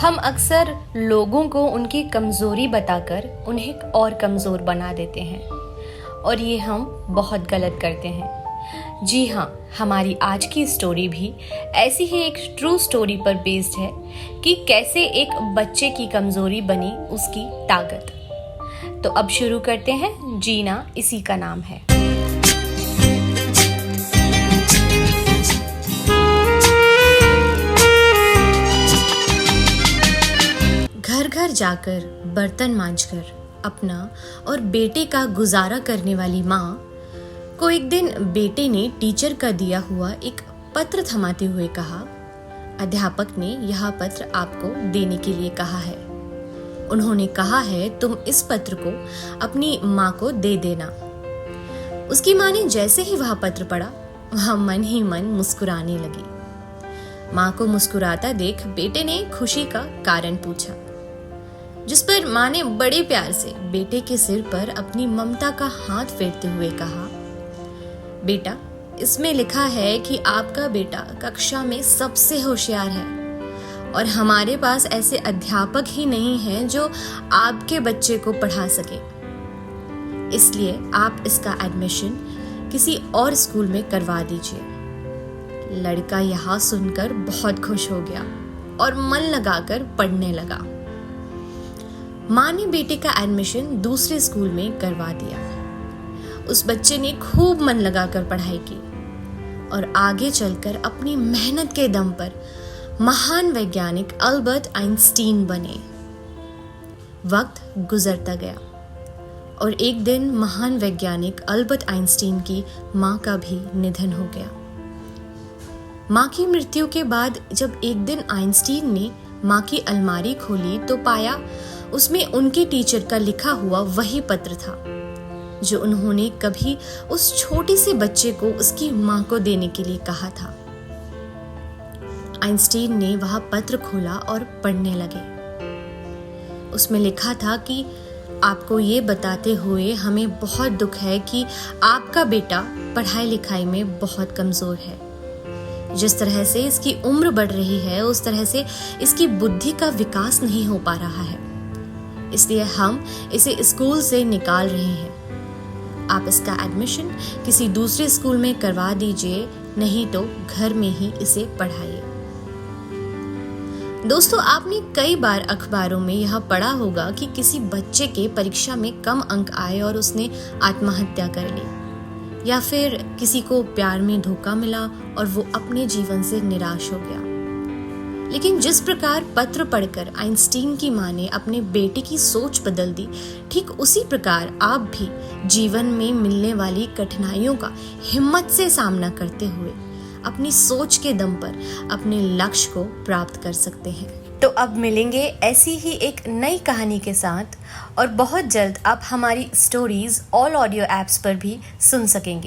हम अक्सर लोगों को उनकी कमज़ोरी बताकर उन्हें और कमज़ोर बना देते हैं और ये हम बहुत गलत करते हैं। जी हाँ, हमारी आज की स्टोरी भी ऐसी ही एक ट्रू स्टोरी पर बेस्ड है कि कैसे एक बच्चे की कमज़ोरी बनी उसकी ताकत। तो अब शुरू करते हैं। जीना इसी का नाम है। घर घर जाकर बर्तन मांजकर अपना और बेटे का गुजारा करने वाली माँ को एक दिन बेटे ने टीचर का दिया हुआ एक पत्र थमाते हुए कहा, अध्यापक ने यह पत्र आपको देने के लिए कहा है। उन्होंने कहा है तुम इस पत्र को अपनी माँ को दे देना। उसकी माँ ने जैसे ही वह पत्र पढ़ा वह मन ही मन मुस्कुराने लगी। माँ को मुस्कुराता देख बेटे ने खुशी का कारण पूछा, जिस पर माँ ने बड़े प्यार से बेटे के सिर पर अपनी ममता का हाथ फेरते हुए कहा, बेटा, इसमें लिखा है कि आपका बेटा कक्षा में सबसे होशियार है और हमारे पास ऐसे अध्यापक ही नहीं हैं जो आपके बच्चे को पढ़ा सके। इसलिए आप इसका एडमिशन किसी और स्कूल में करवा दीजिए। लड़का यह सुनकर बहुत खुश हो गया और मन लगाकर पढ़ने लगा। माँ ने बेटे का एडमिशन दूसरे स्कूल में करवा दिया। उस बच्चे ने खूब मन लगाकर पढ़ाई की और आगे चलकर अपनी मेहनत के दम पर महान वैज्ञानिक अल्बर्ट आइंस्टीन बने। वक्त गुजरता गया और एक दिन महान वैज्ञानिक अल्बर्ट आइंस्टीन की माँ का भी निधन हो गया। माँ की मृत्यु के बाद जब एक दिन आइंस्टीन ने माँ की अलमारी खोली तो पाया उसमें उनके टीचर का लिखा हुआ वही पत्र था जो उन्होंने कभी उस छोटे से बच्चे को उसकी माँ को देने के लिए कहा था। आइंस्टीन ने वह पत्र खोला और पढ़ने लगे। उसमें लिखा था कि आपको ये बताते हुए हमें बहुत दुख है कि आपका बेटा पढ़ाई लिखाई में बहुत कमजोर है। जिस तरह से इसकी उम्र बढ़ रही है उस तरह से इसकी बुद्धि का विकास नहीं हो पा रहा है, इसलिए हम इसे स्कूल से निकाल रहे हैं। आप इसका एडमिशन किसी दूसरे स्कूल में करवा दीजिए, नहीं तो घर में ही इसे पढ़ाइए। दोस्तों, आपने कई बार अखबारों में यह पढ़ा होगा कि किसी बच्चे के परीक्षा में कम अंक आए और उसने आत्महत्या कर ली, या फिर किसी को प्यार में धोखा मिला और वो अपने जीवन से निराश हो गया। लेकिन जिस प्रकार पत्र पढ़कर आइंस्टीन की माँ ने अपने बेटे की सोच बदल दी, ठीक उसी प्रकार आप भी जीवन में मिलने वाली कठिनाइयों का हिम्मत से सामना करते हुए अपनी सोच के दम पर अपने लक्ष्य को प्राप्त कर सकते हैं। तो अब मिलेंगे ऐसी ही एक नई कहानी के साथ और बहुत जल्द आप हमारी स्टोरीज ऑल ऑडियो ऐप्स पर भी सुन सकेंगे।